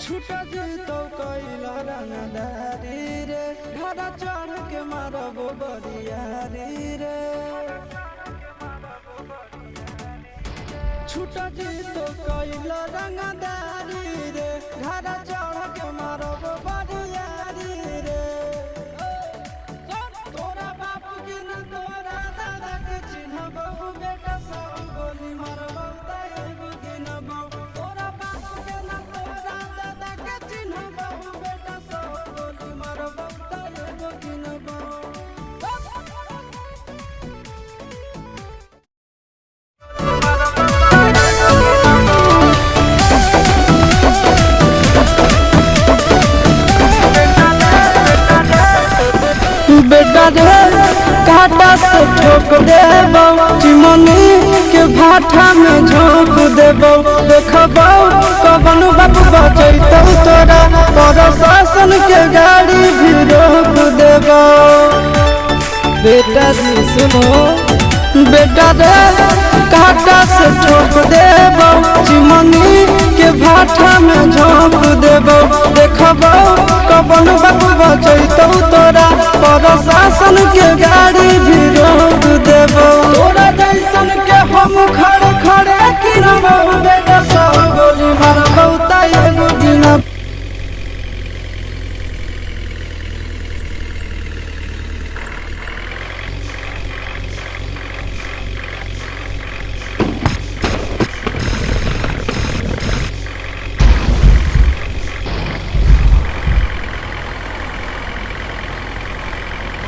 छूटा जीतो कैला रंगदारी रे घड़ा चढ़ के मारबो बरियारी रे छूटा जीतो कैला रंगदारी रे घड़ा चढ़ के मारबो बरियारी रे तोरा बापू के न तोरा दादा के चिन्हबो बेटा सब गोली मारबो ताएबो के न बाबू तोरा बापू के न तोरा दादा के चिन्हबो बेटा सब गोली मारबो ताएबो के न बाबू बेटा रे काटा से ठोक देबो चिमनी के भाठा में झोंक देबो देखबो कवन बाबू बचैतौ तोरा प्रशासन के गाड़ी भी रोक देबो बेटा जी सुनो बेटा रे काटा से ठोक देबो चिमनी के भाठा में झोंक देबो देखबो कवन बाबू बचैतौ तोरा प्रशासन के